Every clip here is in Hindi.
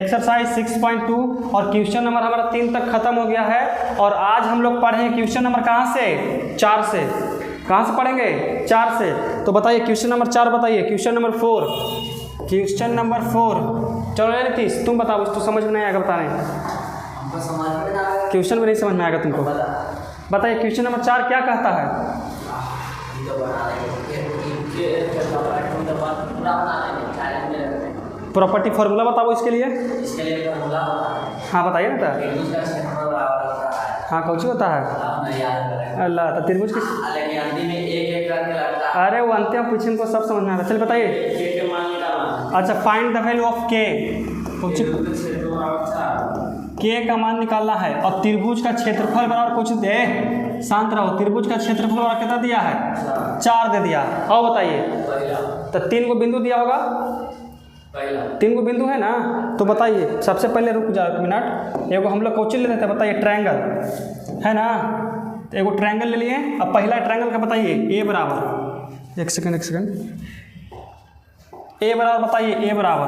एक्सरसाइज 6.2 और क्वेश्चन नंबर हमारा 3 तक खत्म हो गया है। और आज हम लोग पढ़ेंगे क्वेश्चन नंबर कहाँ से, 4 से। कहाँ से पढ़ेंगे, 4 से। तो बताइए क्वेश्चन नंबर 4 बताइए, क्वेश्चन नंबर 4, क्वेश्चन नंबर 4। चलो नीतीश तुम बताओ, तो समझ में नहीं आएगा बताने, क्वेश्चन में नहीं समझ में आएगा तुमको। बताइए क्वेश्चन नंबर 4 क्या कहता है। प्रॉपर्टी फॉर्मूला बताओ इसके लिए। हाँ बताइए ना। हाँ कौन सी होता है अल्लाह, तो त्रिभुज की, अरे वो अंतिम पूछे को सब समझ में आ रहा है। चलिए बताइए। अच्छा, फाइंड द वैल्यू ऑफ के, के का मान निकालना है। और त्रिभुज का क्षेत्रफल बराबर कुछ दे, शांत रहो। त्रिभुज का क्षेत्रफल बराबर कितना दिया है, 4 दे दिया। और बताइए, तो 3 को बिंदु दिया होगा, 3 को बिंदु है ना। तो बताइए, सबसे पहले रुक जाओ 1 मिनट। एगो हम लोग कौन ले लेते हैं, बताइए ट्रायंगल है ना। एगो ट्रायंगल ले लिए। अब पहला ट्रायंगल का बताइए, ए बराबर, एक सेकंड, ए बराबर बताइए, ए बराबर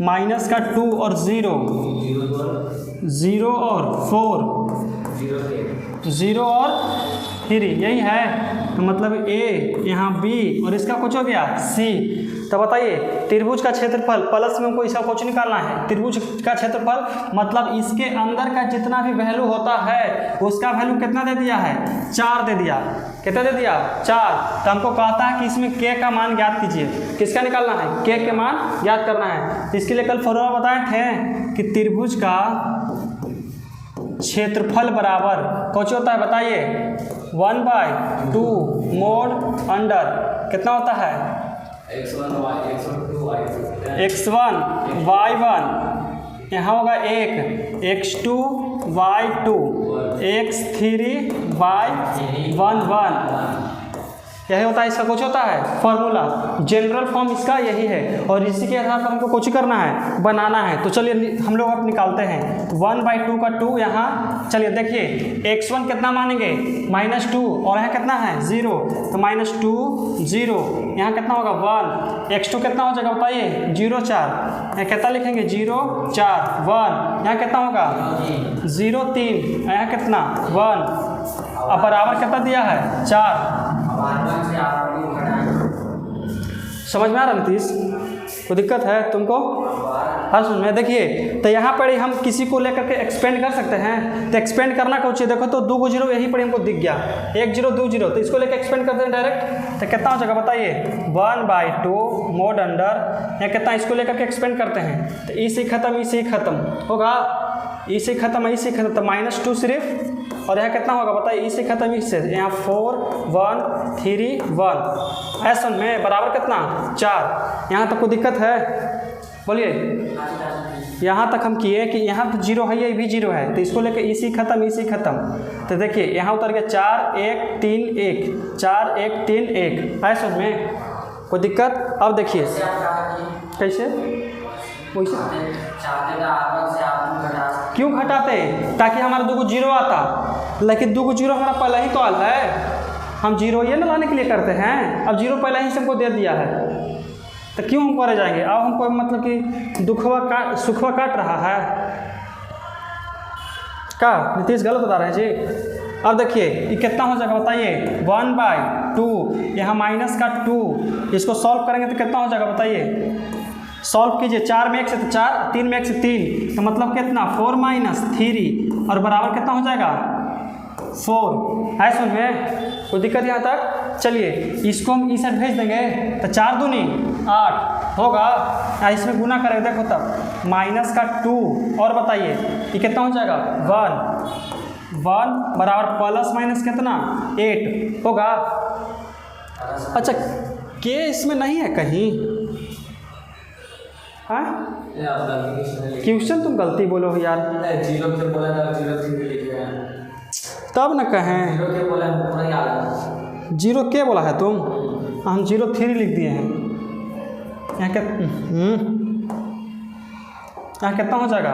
माइनस का 2 और 0, 0 और 4, 0 और 3, यही है। तो मतलब ए, यहाँ बी, और इसका कुछ हो गया सी। तो बताइए त्रिभुज का क्षेत्रफल प्लस में हमको इसका कुछ निकालना है। त्रिभुज का क्षेत्रफल मतलब इसके अंदर का जितना भी वैल्यू होता है उसका वैल्यू कितना दे दिया है, 4 दे दिया। कितना दे दिया, 4। तो हमको कहता है कि इसमें के का मान ज्ञात कीजिए। किसका निकालना है, के के मान ज्ञात करना है। तो इसके लिए कल फॉर्मूला बताए थे कि त्रिभुज का क्षेत्रफल बराबर कौन होता है, बताइए 1/2 मोड अंडर कितना होता है, x1 y1, यहाँ होगा 1 x2 y2 x3 y1, यही होता है। इसका कुछ होता है फॉर्मूला, जनरल फॉर्म इसका यही है। और इसी के आधार पर हमको कुछ करना है, बनाना है। तो चलिए हम लोग अब निकालते हैं। 1/2 का 2 यहाँ, चलिए देखिए x1 कितना मानेंगे, -2, और यहाँ कितना है 0, तो -2 0, यहाँ कितना होगा 1, x2 कितना हो जाएगा बताइए 0 4, यहाँ कितना लिखेंगे 0 4 1, यहाँ कितना होगा 0 3, यहाँ कितना 1, अब बराबर कितना दिया है 4। समझ में आ रहा नीतीश, कोई दिक्कत है तुमको? हाँ समझ में। देखिए तो यहाँ पर हम किसी को लेकर के एक्सपेंड कर सकते हैं। तो एक्सपेंड करना कौन चाहिए, देखो तो 2 को 0 यहीं पर हमको दिख गया, 1 0 2 0, तो इसको लेकर एक्सपेंड करते हैं डायरेक्ट। तो कितना हो जाएगा बताइए 1/2 मोड अंडर, या कितना इसको लेकर के एक्सपेंड करते हैं। तो ई से खत्म होगा, ई से खत्म, ई से खत्म, तो -2 सिर्फ, और यहाँ कितना होगा बताइए ई से खत्म, इससे यहाँ 4 1 3 1, ऐसा में बराबर कितना 4। यहाँ तक कोई दिक्कत है बोलिए। यहाँ तक हम किए कि यहाँ तो 0 है, ये भी 0 है, तो इसको लेके इसी खत्म, इसी खत्म। तो देखिए यहाँ उतर गया 4 1 3 1, 4 1 3 1, ऐसा में कोई दिक्कत। अब देखिए कैसे, क्यों घटाते, ताकि हमारा 2 को 0 आता, लेकिन 2 को 0 हमारा पहले ही तो आल है, हम 0 ये ना लाने के लिए करते हैं। अब 0 पहले ही से हमको दे दिया है, तो क्यों हम करे जाएंगे। अब हमको मतलब कि सुखवा काट रहा है का, नीतीश गलत बता रहे हैं जी। अब देखिए ये कितना हो जाएगा बताइए 1/2, यहाँ माइनस का 2, इसको सॉल्व करेंगे तो कितना हो जाएगा बताइए, सॉल्व कीजिए। 4 में 1 से तो 4, 3 में 1 से 3, तो मतलब कितना 4 - 3, और बराबर कितना हो जाएगा 4, है सुन में कोई दिक्कत यहाँ तक। चलिए इसको हम इस साइड भेज देंगे, तो 4 दूनी 8 होगा, इसमें गुना करेंगे देखो तब -2, और बताइए ये कितना हो जाएगा 1 बराबर प्लस माइनस कितना 8 होगा। अच्छा के इसमें नहीं है कहीं, हाँ क्वेश्चन तुम गलती बोलो यार, 0 के बोला था 0 3 लिखे हैं, तब न कहें 0 के बोला पूरा याद है। 0 के बोला है तुम, हम 0 3 लिख दिए हैं। यहाँ क्या यहाँ कितना हो जाएगा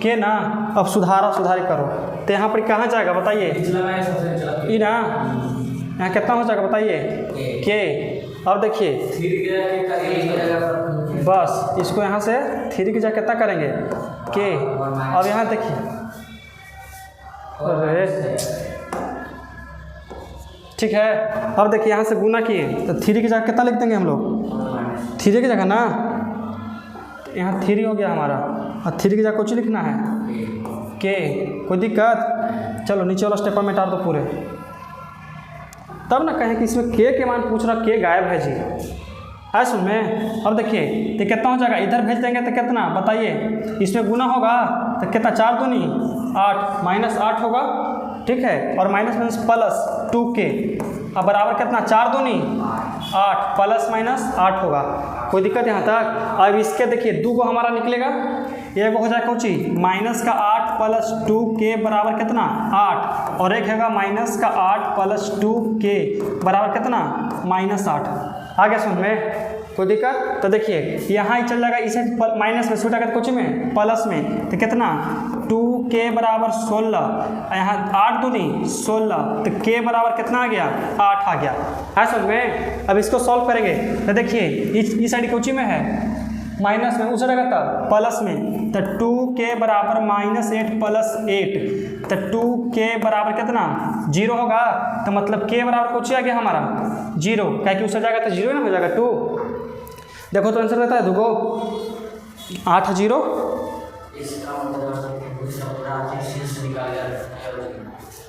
के ना। अब सुधारी करो, तो यहाँ पर कहाँ जाएगा बताइए ई ना, यहाँ कितना हो जाएगा बताइए के। अब देखिए बस इसको यहाँ से 3 की जगह कितना करेंगे के। अब यहाँ देखिए, अरे ठीक है, अब देखिए यहाँ से गुना किए तो 3 की जगह कितना लिख देंगे हम लोग, 3 की जगह ना, यहाँ 3 हो गया हमारा, और 3 की जगह कुछ लिखना है के। कोई दिक्कत? चलो नीचे वाला स्टेप में टार दो पूरे, तब ना कहें कि इसमें के मान पूछ रहा, के गायब है जी। है सुन में। अब देखिए तो कितना हो जाएगा, इधर भेज देंगे तो कितना बताइए, इसमें गुना होगा तो कितना, 4 दूनी 8 माइनस 8 होगा, ठीक है, और माइनस माइनस प्लस 2k, अब बराबर कितना, 4 दूनी 8 प्लस माइनस 8 होगा। कोई दिक्कत यहाँ तक? अब इसके देखिए 2 को हमारा निकलेगा, एक हो जाएगा कौची माइनस का 8 प्लस 2k बराबर कितना 8, और एक हैगा माइनस का 8 प्लस 2k बराबर कितना -8। आगे सुन में कोई दिक्कत? तो देखिए यहाँ ही चल जाएगा, इसे माइनस में छूटा कर कुछ में प्लस में, तो कितना 2k बराबर 16, यहाँ 8 दूनी 16, तो k बराबर कितना आ गया 8 आ गया। है समझ में? अब इसको सॉल्व करेंगे तो देखिए इस साइड कुछ में है माइनस में, उस जगह तब प्लस में, तो 2k बराबर -8 प्लस 8, तो 2k बराबर कितना 0 होगा, तो मतलब k बराबर कुछ आ गया हमारा 0, क्या कि उससे जाएगा तो 0 ना हो जाएगा 2। देखो तो आंसर रहता है 2 को 8 0।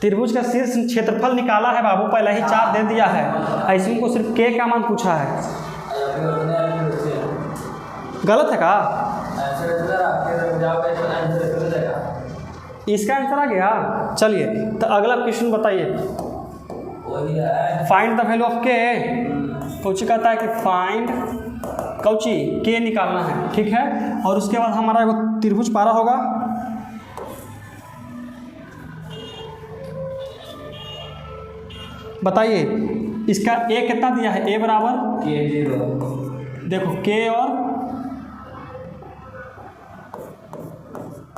त्रिभुज का शीर्ष क्षेत्रफल निकाला है बाबू, पहले ही 4 दे दिया है, ऐसे को सिर्फ k का मान पूछा है। गलत है का? इसका आंसर आ गया। चलिए तो अगला क्वेश्चन बताइए, फाइंड द वैल्यू ऑफ के। कौची कहता है कि फाइंड कौची के निकालना है, ठीक है, और उसके बाद हमारा एगो त्रिभुज पारा होगा, बताइए इसका ए कितना दिया है, ए बराबर k0, देखो k और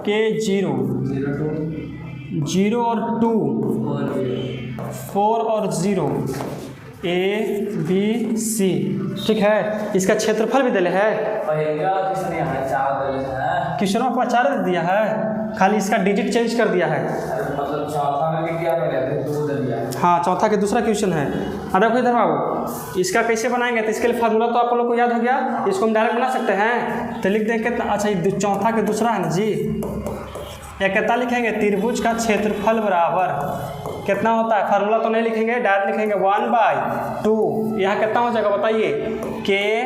k0 0 और 2 4 और 0 A B C, ठीक है। इसका क्षेत्रफल भी दिले है, क्वेश्चन में 4 दे दिया है, खाली इसका डिजिट चेंज कर दिया है, मतलब चौथा में लिख दिया मैंने, 2 दे दिया। हाँ चौथा के दूसरा क्वेश्चन है। अब देखो इधर बाबू, इसका कैसे बनाएंगे, तो इसके लिए फार्मूला तो आप लोग को याद हो गया, इसको हम डायरेक्ट बना सकते हैं। तो लिख दें कितना, अच्छा ये चौथा के दूसरा है ना जी, या कितना लिखेंगे, त्रिभुज का क्षेत्रफल बराबर कितना होता है, फार्मूला तो नहीं लिखेंगे, डायरेक्ट लिखेंगे 1/2। यहाँ कितना हो जाएगा बताइए, के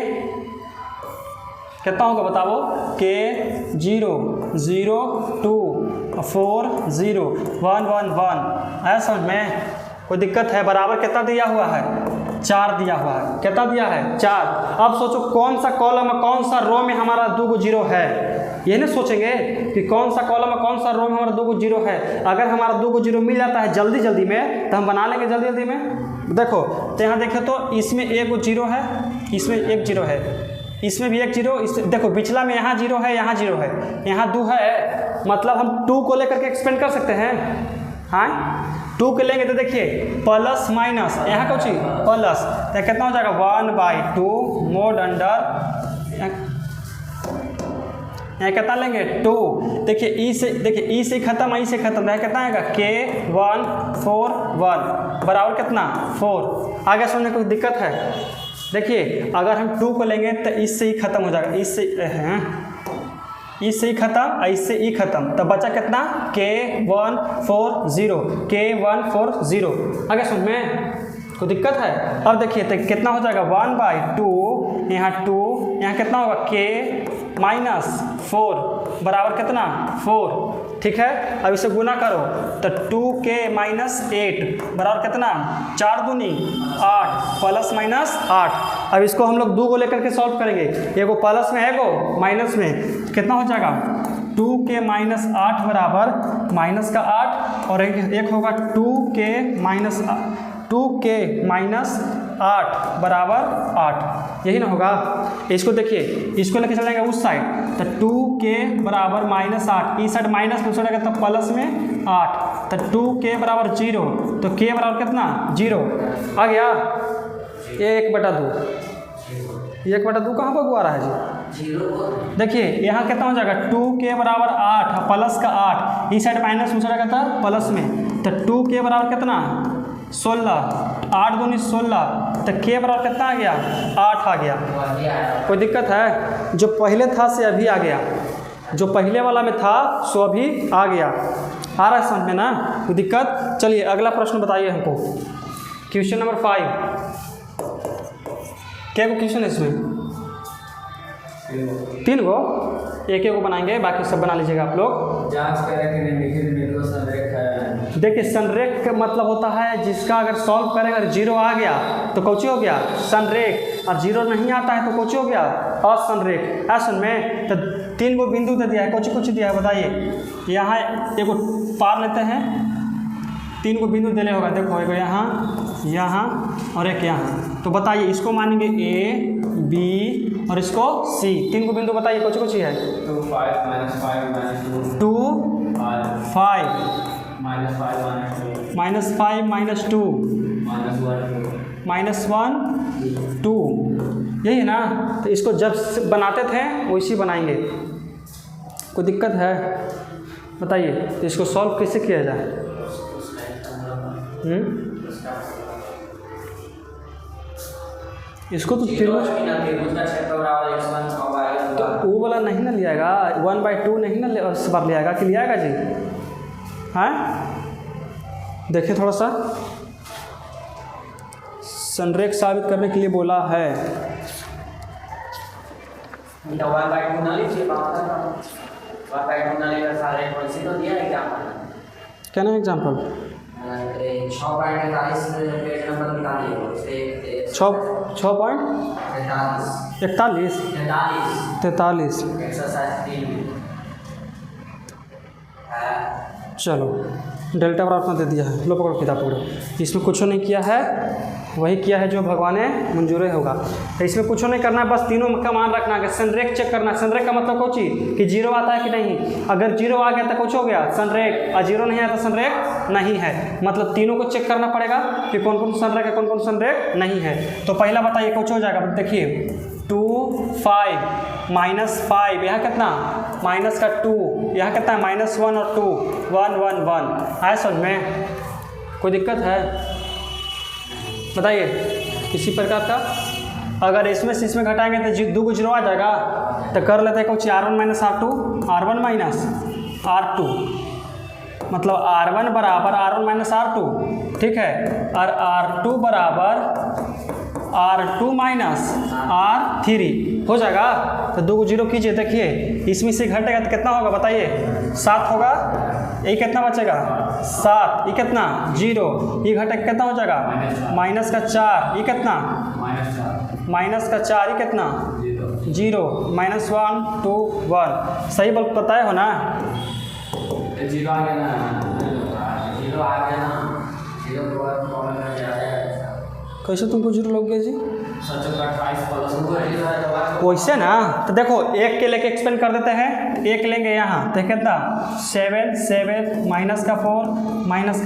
कितना होगा बताओ, के 0 0 2 4 0 1 1 1। है समझ में? कोई दिक्कत है? बराबर कितना दिया हुआ है, 4 दिया हुआ है। कितना दिया है, 4। अब सोचो कौन सा कॉलम में कौन सा रो में हमारा 2 0 है, ये नहीं सोचेंगे कि कौन सा कॉलम में कौन सा रो में हमारा 2 0 है। अगर हमारा 2 0 मिल जाता है जल्दी जल्दी में तो हम बना लेंगे जल्दी जल्दी में। देखो तो यहाँ देखो तो इसमें 1 0 है, इसमें 1 0 है, इसमें भी 1 0, इस देखो पिछला में यहाँ 0 है, यहाँ 0 है, यहाँ 2 है, मतलब हम 2 को लेकर के एक्सपेंड कर सकते हैं। हाँ 2 के लेंगे तो देखिए प्लस माइनस, यहाँ कुछ प्लस, तो कितना हो जाएगा 1/2 मोड अंडर, यहाँ कितना लेंगे 2। देखिए ई से, देखिए ई से खत्म, ई से खत्म, यहाँ कितना आएगा k1 4 1 बराबर कितना 4। आगे सुनने कोई दिक्कत है? देखिए अगर हम 2 को लेंगे तो इससे ही खत्म हो जाएगा, इससे ही खत्म, इससे ही खत्म, तो बचा कितना k1 4 0, k1 4 0। आगे सुन में कोई दिक्कत है? अब देखिए तो कितना हो जाएगा 1/2, यहाँ 2, यहाँ कितना होगा k माइनस 4 बराबर कितना 4, ठीक है। अब इसे गुना करो तो 2k माइनस 8 बराबर कितना 4 दूनी 8 प्लस माइनस 8। अब इसको हम लोग 2 को लेकर के सॉल्व करेंगे, एगो प्लस में है एगो माइनस में, कितना हो जाएगा 2k माइनस 8 बराबर माइनस का 8, और एक होगा 2k माइनस 8 बराबर 8, यही ना होगा। इसको देखिए, इसको लेके चल जाएंगे उस साइड, तो 2k बराबर माइनस 8, इस साइड माइनस में चलेगा तो प्लस में 8, तो 2k बराबर 0, तो k बराबर कितना 0 आ गया, 1/2। 1/2 कहाँ पर आ रहा है जी, देखिए यहाँ कितना हो जाएगा 2k बराबर 8 प्लस का 8, इस साइड माइनस में चला था प्लस में, तो 2k बराबर कितना 16, 8 दूनी 16, तो k बराबर कितना आ गया 8 आ गया। कोई दिक्कत है? जो पहले था से अभी आ गया, जो पहले वाला में था सो अभी आ गया। आ रहा है समझ में ना? कोई दिक्कत? चलिए अगला प्रश्न बताइए हमको, क्वेश्चन नंबर 5। क्या को क्वेश्चन है इसमें? 3 गो, एक को बनाएंगे, बाकी सब बना लीजिएगा आप लोग। जांच करें कि निम्नलिखित में दो संरेख है। देखिए संरेख का मतलब होता है जिसका अगर सॉल्व करेंगे अगर 0 आ गया तो कौची हो गया संरेख, और 0 नहीं आता है तो कौची हो गया असंरेख। ऐसा में तो 3 गो बिंदु दे दिया है, कौची दिया है बताइए। यहाँ एक पार लेते हैं, 3 गो बिंदु देने होगा, देखो एक यहाँ, यहाँ और एक यहाँ, तो बताइए इसको मानेंगे A B और इसको C। 3 गो बिंदु बताइए कौची है? 2 5 -5 2 5 -5 -5 -2 -1 2, यही है ना? तो इसको जब बनाते थे वैसे बनाएंगे। कोई दिक्कत है बताइए? तो इसको सॉल्व कैसे किया जाए? इसको तो तो वो वाला नहीं ना लियाएगा, 1/2 नहीं ना इस बार लियाएगा कि लियाएगा जी? हाँ देखिए थोड़ा सा संरेख साबित करने के लिए बोला है। क्या ना एग्जाम्पल? 6.43 चलो डेल्टा बराबर दे दिया है, लो पकड़ो किताब पकड़ो। इसमें कुछ नहीं किया है, वही किया है जो भगवान ने मंजूर होगा। तो इसमें कुछ नहीं करना है, बस तीनों का मान रखना है। संरेख चेक करना है। संरेख का मतलब कौन चीज कि 0 आता है कि नहीं। अगर 0 आ गया तो कुछ हो गया संरेख, और 0 नहीं आया तो संरेख नहीं है। मतलब तीनों को चेक करना पड़ेगा कि कौन कौन संरेख है, कौन कौन संरेख नहीं है। तो पहला बताइए कुछ हो जाएगा, देखिए 2 5 -5, यहाँ कितना माइनस का 2, यहाँ कितना -1 और 2 1 1 1। आए समझ में? कोई दिक्कत है बताइए? किसी प्रकार का अगर इसमें से इसमें घटाएंगे तो 2 को 0 आ जाएगा। तो कर लेते हैं कुछ R1 - R2, R1 - R2, मतलब R1 बराबर R1 - R2, ठीक है। और R2 बराबर R2 - R3 हो जाएगा। तो 2 को 0 कीजिए, देखिए इसमें से घटेगा तो कितना होगा बताइए? 7 होगा। ये कितना बचेगा 7, ये कितना 0, ये घटे कितना हो जाएगा माइनस का 4, ये कितना माइनस का 4, ये कितना 0 -1 2 1। सही बोल पता है हो ना? 0 आ गया ना, 0 आ गया ना, 0 को कॉमन कर दिया है। कैसे तुमको 0 लग गया जी? 28 प्लस वैसे ना, तो देखो 1 के लेके एक्सपेंड कर देते हैं। 1 लेंगे यहाँ तो कितना 7 7 -का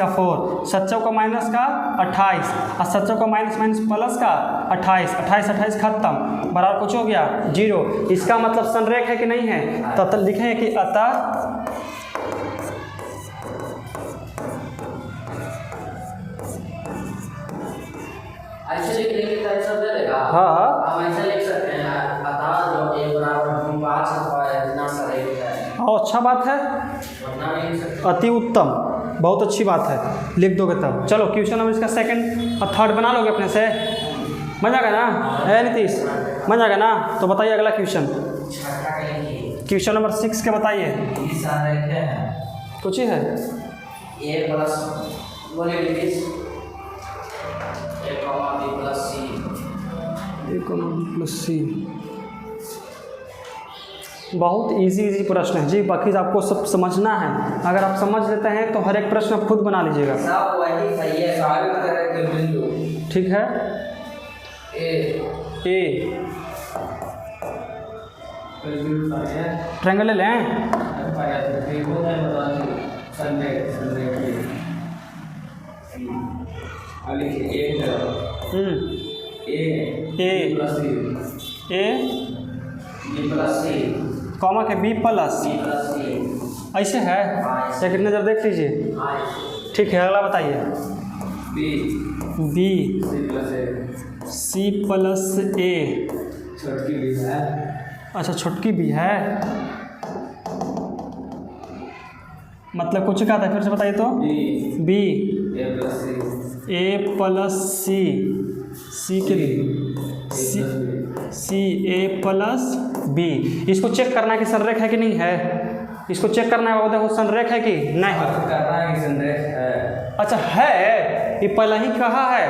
4 सच्चों का माइनस का 28 और सच्चों का माइनस प्लस का 28 खत्म बराबर कुछ हो गया 0। इसका मतलब संरेख है कि नहीं है? तो लिखें कि अतः ऐसे लिख लेंगे तो ऐसा दे देगा। हाँ हम ऐसे लिख सकते हैं अतः जो a बराबर 5 है इतना संरेख है। और अच्छा बात है, वरना नहीं लिख सकते। अति उत्तम, बहुत अच्छी बात है, लिख दोगे तब। चलो क्वेश्चन नंबर इसका 2nd और 3rd बना लोगे अपने से, बन जाएगा ना? है नीतीश, बन जाएगा ना? तो बताइए अगला क्वेश्चन, क्वेश्चन नंबर 6 के बताइए। संरेख है कुछ ही है a प्लस बोलिए Nitish a, b plus c A, B + C। बहुत इजी प्रश्न है जी, बाकी आपको सब समझना है। अगर आप समझ लेते हैं तो हर एक प्रश्न आप खुद बना लीजिएगा। सब वही सही है, सारे तरह के बिंदु ठीक है। ए ट्रायंगल ले लें। A B plus C, comma के B plus B plus C, ऐसे है, एक नज़र देख लीजिए। ठीक है, अगला बताइए। बी बी सी प्लस ए, सी प्लस ए, छोटकी भी है। अच्छा छोटकी भी है, मतलब कुछ कहा था, फिर से बताइए तो। बी ए प्लस सी, ए प्लस सी, सी के लिए सी ए प्लस बी। इसको चेक करना है कि संरेख है कि नहीं है, इसको चेक करना है। देखो संरेख है कि नहीं, करना है कि संरेख है। अच्छा है, ये पहले ही कहा है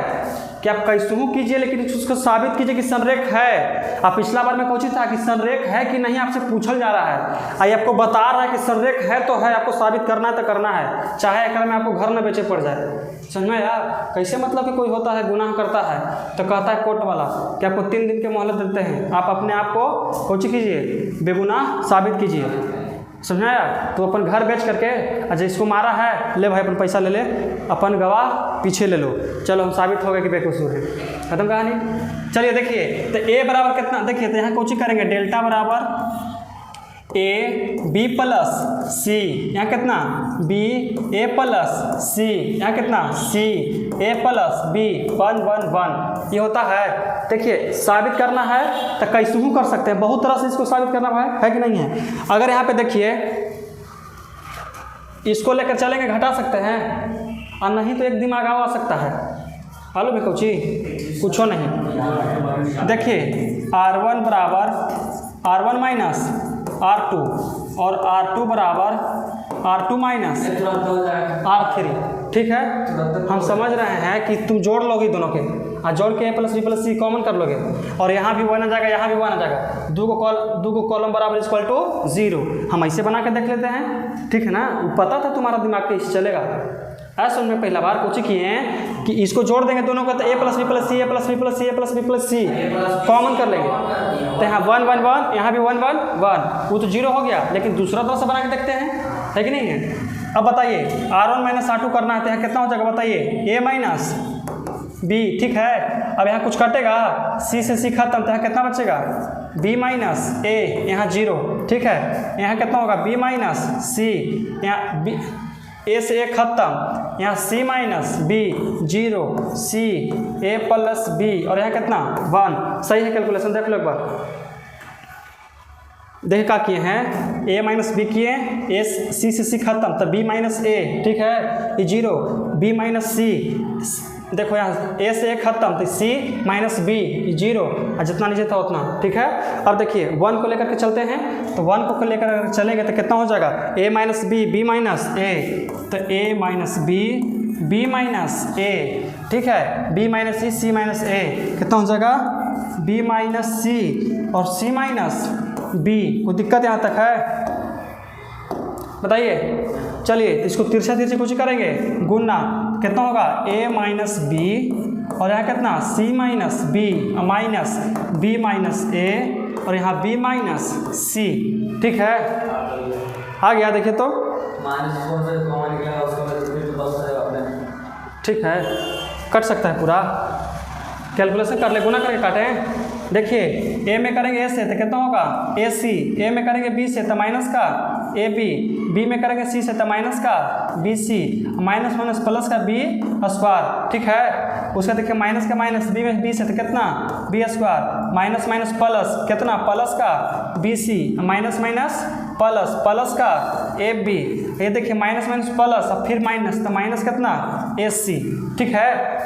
कि आप कैसहू कीजिए, लेकिन उसको साबित कीजिए कि संरेख है। आप पिछला बार में पूछी था कि संरेख है कि नहीं, आपसे पूछल जा रहा है। आई आपको बता रहा है कि संरेख है तो है, आपको साबित करना है तो करना है, चाहे एक में आपको घर न बेचे पड़ जाए। समझ में यार, कैसे मतलब कि कोई होता है गुनाह करता है तो कहता है कोर्ट वाला कि आपको 3 दिन के मोहलत देते हैं, आप अपने आप को कोची कीजिए, बेगुनाह साबित कीजिए। समझ में आया? तो अपन घर बेच करके अच्छा इसको मारा है, ले भाई अपन पैसा ले ले, अपन गवाह पीछे ले लो, चलो हम साबित हो गए कि बेकसूर है, खत्म कहानी। चलिए देखिए, तो ए बराबर कितना, देखिए तो यहाँ कोची करेंगे, डेल्टा बराबर ए बी प्लस सी, यहाँ कितना बी ए प्लस सी, यहाँ कितना सी ए प्लस बी, 1 1 1 ये होता है। देखिए साबित करना है तो कैसे कर सकते हैं, बहुत तरह से इसको साबित करना है कि नहीं है। अगर यहाँ पे देखिए इसको लेकर चलेंगे घटा सकते हैं, और नहीं तो एक दिमाग आ सकता है, मालूम है कुछ कुछ नहीं। देखिए R1 बराबर R1 माइनस R2 और R2 बराबर R2 माइनस R3। ठीक है, हम समझ रहे हैं कि तुम जोड़ लोगे दोनों के, और जोड़ के A plus B plus C common कर लोगे, और यहाँ भी 1 आ जाएगा, यहाँ भी 1 आ जाएगा, दो को कॉलम बराबर इक्वल टू 0। हम ऐसे बना के देख लेते हैं, ठीक है ना। पता था तुम्हारा दिमाग कैसे चलेगा। ऐसा में पहला बार कुछ किए हैं कि इसको जोड़ देंगे दोनों को, तो ए प्लस बी प्लस सी, ए प्लस बी प्लस सी, ए plus B plus C common कर लेंगे, तो यहाँ 1 1 1, यहाँ भी 1 1 1, वो तो 0 हो गया। लेकिन दूसरा तरह से बना के देखते हैं, है कि नहीं है। अब बताइए R1 माइनस R2 करना है तो यहाँ कितना हो जाएगा बताइए, ए माइनस बी। ठीक है, अब यहाँ कुछ कटेगा, सी से सी खत्म, तो यहाँ कितना बचेगा बी माइनस ए, यहाँ 0। ठीक है, यहाँ कितना होगा बी माइनस सी, यहाँ बी ए से ए खत्म, यहाँ सी माइनस बी 0, सी ए प्लस बी, और यहाँ कितना 1। सही है कैलकुलेशन, देख लो एक बार। देख क्या किए हैं, ए माइनस बी किए, ए सी से सी खत्म, तो बी माइनस ए। ठीक है, ये 0, बी माइनस सी, देखो यहाँ ए से ए खत्म, तो सी माइनस बी 0, और जितना नीचे था उतना। ठीक है, अब देखिए 1 को लेकर के चलते हैं, तो 1 को लेकर चलेंगे तो कितना हो जाएगा, ए माइनस बी, बी माइनस ए, तो ए माइनस बी, बी माइनस ए। ठीक है, बी माइनस सी, सी माइनस ए, कितना हो जाएगा बी माइनस सी और सी माइनस बी। कोई दिक्कत यहाँ तक है बताइए। चलिए इसको तिरछा तिरछी कुछ करेंगे, गुना, कितना होगा ए माइनस बी, और यहाँ कितना C minus B minus B minus A, और यहाँ बी माइनस सी। ठीक है, आ गया, देखिए तो ठीक है, कट सकता है पूरा, कैलकुलेशन कर ले, गुना करके काटें। देखिए ए में करेंगे ए से तो कितना होगा ए सी, ए में करेंगे बी से तो माइनस का ए बी, बी में करेंगे सी से तो माइनस का B C, minus minus plus का बी स्क्वायर। ठीक है, उसका देखिए माइनस का माइनस बी में बी से तो कितना B square, minus minus plus कितना प्लस का B C, minus minus plus plus का ए बी, ये देखिए माइनस माइनस प्लस और फिर माइनस, तो माइनस कितना ए सी। ठीक है,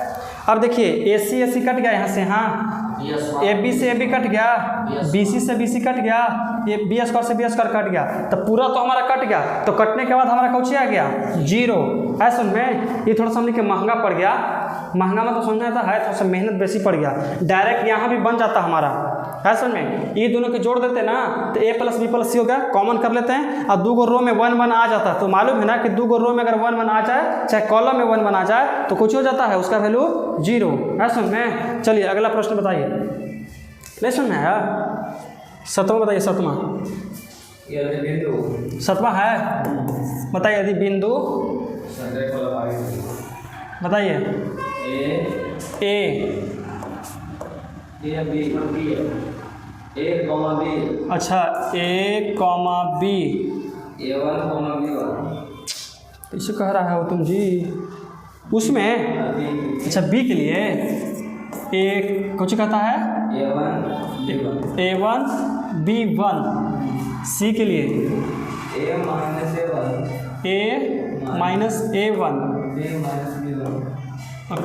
अब देखिए ए सी कट गया यहाँ से, हाँ ए बी से ए बी कट गया, बी सी से बी सी कट गया, ये बी स्क्वायर से बी स्क्वायर कट गया, तो पूरा तो हमारा कट गया। तो कटने के बाद हमारा कौची आ गया 0। ऐसा में ये थोड़ा सा हमने के महंगा पड़ गया, महंगा मतलब समझना था है, थोड़ा सा मेहनत बेसी पड़ गया। डायरेक्ट यहाँ भी बन जाता हमारा, ऐसा में ये दोनों के जोड़ देते ना, तो ए प्लस बी प्लस सी हो गया, कॉमन कर लेते हैं, और 2 रो में 1 1 आ जाता है। तो मालूम है ना कि 2 रो में अगर 1 1 आ जाए, चाहे कॉलम में 1 1 आ जाए, तो कुछ हो जाता है, उसका वैल्यू 0। ऐसा में चलिए अगला प्रश्न बताइए, नहीं सुन में है, 7वां बताइए, 7वां है, बताइए यदि बिंदु, बताइए A, B, अच्छा A, B, A1, B1, इसे कह रहा है वो तुम जी उसमें। अच्छा B के लिए A कुछ कहता है A1 B1, C के लिए A -A1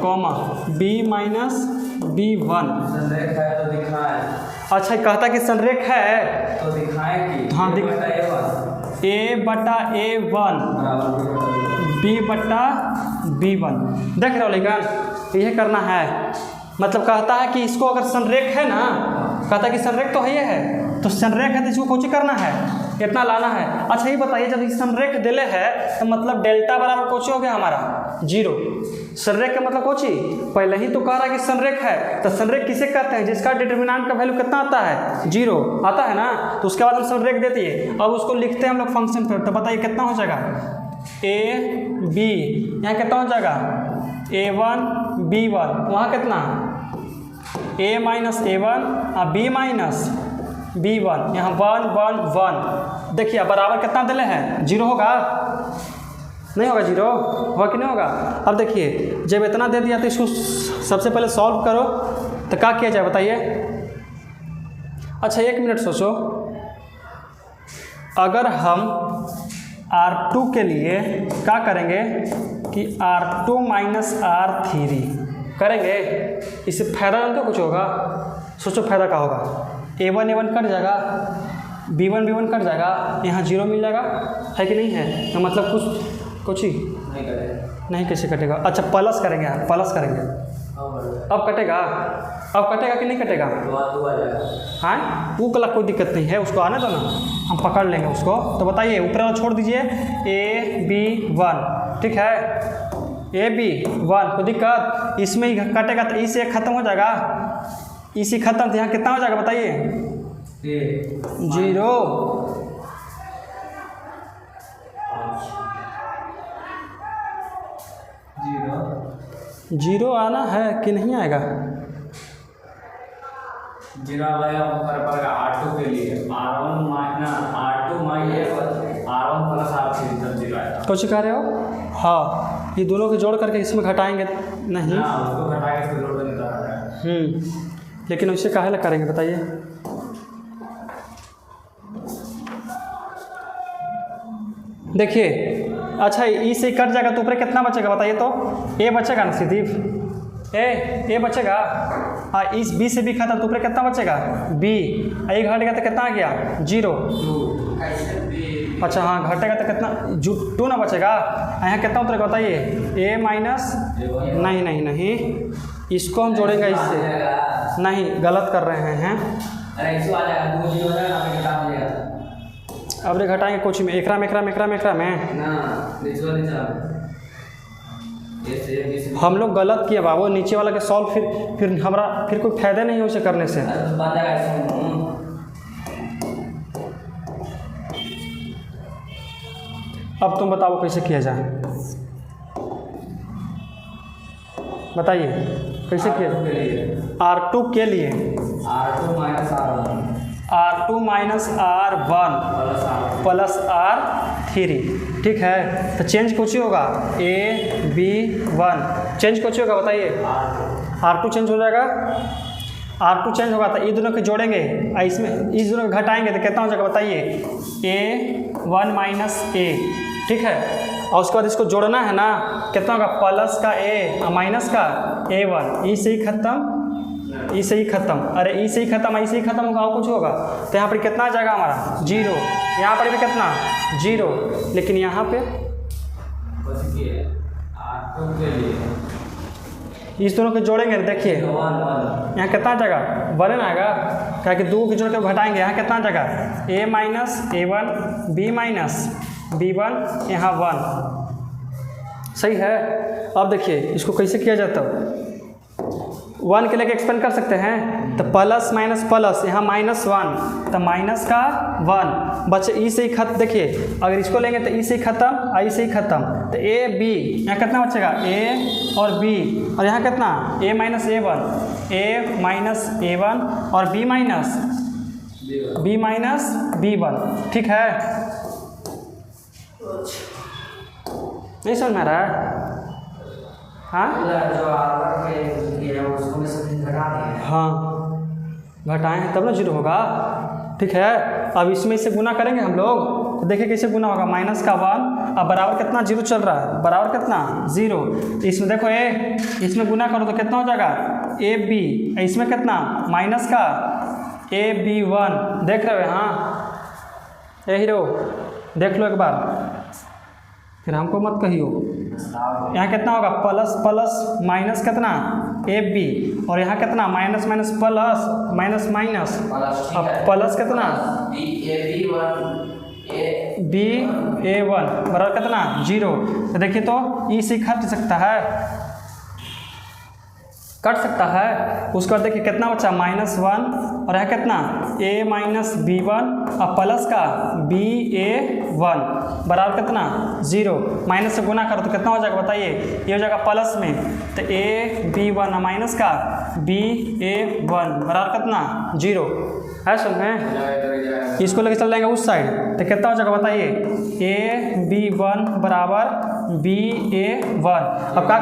comma B -B1। संरेख है तो दिखाएं। अच्छा कहता कि संरेख है तो दिखाएं कि हाँ, A/A1 B/A1 देख रहे हो लेकिन यह करना है। मतलब कहता है कि इसको अगर संरेख है ना, कहता है कि संरेख तो है तो संरेख है तो इसको कुछ करना है, इतना लाना है। अच्छा ये बताइए जब इस संरेख दिले है तो मतलब डेल्टा बराबर कुछ हो गया हमारा 0। संरेख का मतलब कुछ पहले ही तो कह रहा है कि संरेख है, तो संरेख किसे कहते हैं जिसका डिटर्मिनेंट का वैल्यू कितना आता है 0 आता है ना। तो उसके बाद हम संरेख देते हैं, अब उसको लिखते हैं हम लोग फंक्शन पर। तो बताइए कितना हो जाएगा A B, यहाँ कितना हो जाएगा A1 B1, वहाँ कितना A -A1 और B -B1, यहाँ 1 1 1। देखिए बराबर कितना दिले हैं 0 होगा, नहीं होगा 0 होगा कि नहीं होगा। अब देखिए जब इतना दे दिया तो इसको सबसे पहले सॉल्व करो तो क्या किया जाए बताइए। अच्छा 1 मिनट सोचो, अगर हम R2 के लिए क्या करेंगे कि R2 -R3 करेंगे, इससे फायदा तो कुछ होगा। सोचो फायदा क्या होगा, A1 कट जाएगा, B1 कट जाएगा, यहाँ 0 मिल जाएगा, है कि नहीं है। तो मतलब कुछ ही नहीं कैसे कटेगा। अच्छा प्लस करेंगे, प्लस करेंगे, अब कटेगा कि नहीं कटेगा। हाँ वो कला कोई दिक्कत नहीं है, उसको आने दो ना, हम पकड़ लेंगे उसको। तो बताइए ऊपर वाला छोड़ दीजिए AB1, ठीक है AB1 कोई दिक्कत, इसमें ही कटेगा तो ई से खत्म हो जाएगा, इसी खत्म। तो यहाँ कितना हो जाएगा बताइए 0 आना है कि नहीं आएगा। 0 आएगा R2 के लिए R1 प्लस R3 तब 0 आएगा। कुछ कह रहे हो। हाँ ये दोनों को जोड़ करके इसमें घटाएंगे नहीं, उसको घटाएंगे तो जोड़ देता है। लेकिन उसे काहे ला करेंगे बताइए। देखिए अच्छा ई से कट जाएगा तो ऊपर कितना बचेगा बताइए। तो A बचेगा ना सिर्फ A बचेगा, हाँ इस B से B खाता तो ऊपर कितना बचेगा B, A घटेगा तो कितना आ गया 0। अच्छा हाँ घटेगा तो कितना 2 ना बचेगा, यहाँ कितना उतरेगा बताइए A माइनस, नहीं इसको हम जोड़ेंगे इससे, नहीं गलत कर रहे हैं। अब रे घटाएंगे कुछ में एकरा में हम लोग गलत किए बाबू, नीचे वाला के सॉल्व फिर हमारा फिर कोई फायदा नहीं है उसे करने से। अब तुम बताओ कैसे किया जाए, बताइए कैसे किया R2 के लिए R2 -R1 प्लस R3, ठीक है। तो चेंज कुछ ही होगा AB1, चेंज कुछ ही होगा बताइए R2 चेंज हो जाएगा, R2 चेंज होगा तो ये दोनों को जोड़ेंगे, इसमें इस दोनों को घटाएंगे तो कितना हो जाएगा बताइए A1 -A, ठीक है। और उसके बाद इसको जोड़ना है ना, कितना होगा प्लस का A और माइनस का A1, ई से ही खत्म, ई से ही खत्म, अरे ई से ही खत्म, ई से ही खत्म होगा और कुछ होगा। तो यहाँ पर कितना आ जाएगा हमारा 0, यहाँ पर भी कितना 0, लेकिन यहाँ पे इस दोनों को जोड़ेंगे देखिए यहाँ कितना आ जाएगा 1 आएगा, क्या कि 2 को जोड़ के घटाएंगे, यहाँ कितना आ जाएगा A minus A1 B minus B1, यहाँ 1, सही है। अब देखिए इसको कैसे किया जाता है, 1 के लेके एक्सपेंड कर सकते हैं, तो प्लस माइनस प्लस, यहाँ -1 तो माइनस का 1 बचे, ई से ही खत्म। देखिए अगर इसको लेंगे तो ई से ही खत्म, आई से ही खत्म, तो A B यहाँ कितना बचेगा A और B, और यहाँ कितना A माइनस A1 और B minus b minus b1, ठीक है? नहीं समझ में आ रहा है? हाँ जो आवर के है उसको भी सब घटा दें। हाँ, घटाएं हैं तब ना जीरो होगा, ठीक है? अब इसमें से गुना करेंगे हम लोग, तो देखिए कैसे गुना होगा। माइनस का 1 अब बराबर कितना, जीरो चल रहा है, बराबर कितना, जीरो। इसमें देखो ए, इसमें गुना करो तो कितना हो जाएगा, ए बी, इसमें कितना, माइनस का ए बी 1, देख रहे हो? हाँ यही रहो, देख लो एक बार, फिर हमको मत कहियो। यहाँ कितना होगा, प्लस प्लस माइनस कितना, ए बी, और यहाँ कितना, minus minus plus, minus minus, अब प्लस कितना, बी ए 1 बराबर कितना, जीरो। तो देखिए तो ई से कट सकता है, कट सकता है। उसके बाद देखिए कितना बचा, -1, और यहाँ कितना, a माइनस बी 1 और प्लस का बी ए 1 बराबर कितना, जीरो। माइनस से गुना करो तो कितना हो जाएगा बताइए, ये हो जाएगा प्लस में, तो a b 1 और माइनस का b a 1 बराबर कितना, जीरो है। समझ में? इसको लेके चल जाएंगे उस साइड, तो कितना हो जाएगा बताइए, a b 1 बराबर b a 1। अब क्या,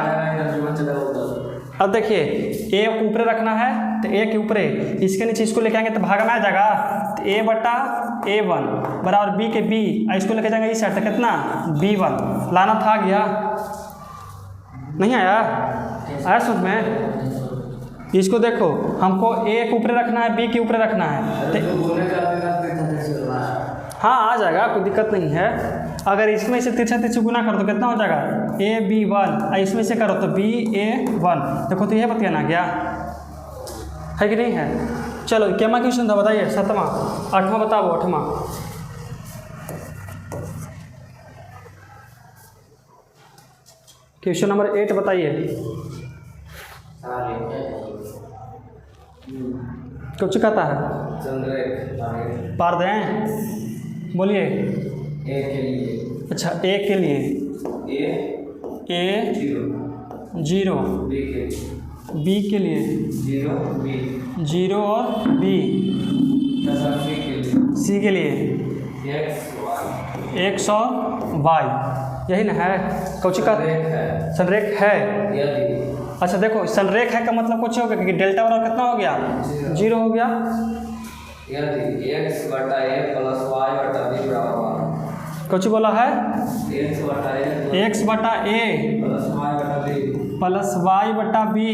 अब देखिए ए को ऊपर रखना है तो ए के ऊपर, इसके नीचे इसको लेके आएंगे तो भाग में आ जाएगा, तो ए बटा ए 1 बराबर बी के बी, इसको लेके जाएंगे इस साइड तो कितना, बी 1 लाना था, आ गया नहीं आया, आया समझ में? इसको देखो, हमको ए के ऊपर रखना है, बी के ऊपर रखना है, तो हाँ आ जाएगा, कोई दिक्कत नहीं है। अगर इसमें से तिरछा तिरछी गुना करो तो कितना हो जाएगा, ए बी 1, इसमें से करो तो बी ए 1। देखो तो यह बतियाना गया है कि नहीं है? चलो केमा क्वेश्चन था बताइए, 7वां, 8वां बताओ, 8वां। क्वेश्चन नंबर 8 बताइए, कुछ कहता है, पार दें, बोलिए। ए के लिए, अच्छा ए के लिए, ए जीरो, बी के लिए जीरो और बी, सी के लिए एक्स और वाई, यही ना है? कौची का संरेख है? अच्छा देखो, संरेख है का मतलब कुछ हो गया कि डेल्टा बराबर कितना हो गया, जीरो हो गया। एक्स बटा ए प्लस वाई बटा बी बराबर 1। कुछ बोला है, एक्स बटा ए प्लस वाई बटा बी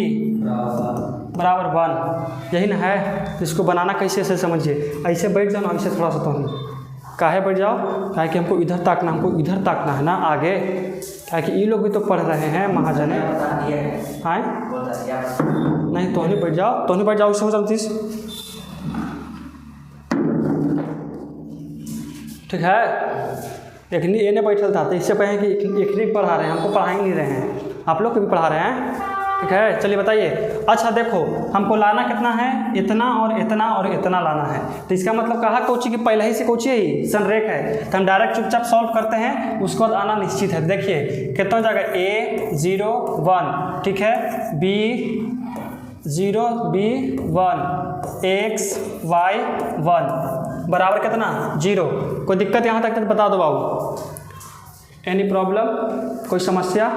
बराबर 1, यही ना है? इसको बनाना कैसे से समझिए, ऐसे बैठ जाओ ना, ऐसे थोड़ा सा तो काहे बैठ जाओ, काहे कि हमको इधर ताकना, हमको इधर ताकना है ना आगे, काहे कि ये लोग भी तो पढ़ रहे हैं महाजन। हाँ नहीं तो नहीं बैठ जाओ, तो नहीं बैठ जाओ, समझ ठीक है? एक ये नहीं बैठल था, तो इससे पहले कि एक ही पढ़ा रहे हैं, हमको पढ़ा ही नहीं रहे हैं, आप लोग को भी पढ़ा रहे हैं, ठीक है? चलिए बताइए। अच्छा देखो, हमको लाना कितना है, इतना और इतना और इतना लाना है, तो इसका मतलब कहा कोची की पहले ही से कोची ही संरेख है, तो हम डायरेक्ट चुपचाप सॉल्व करते हैं, उसके बाद आना निश्चित है। देखिए कितना हो जाएगा, a 0 1, ठीक है, b 0 b 1, x y 1 बराबर कितना, जीरो। कोई दिक्कत यहाँ तक बता दो बाबू, एनी प्रॉब्लम, कोई समस्या,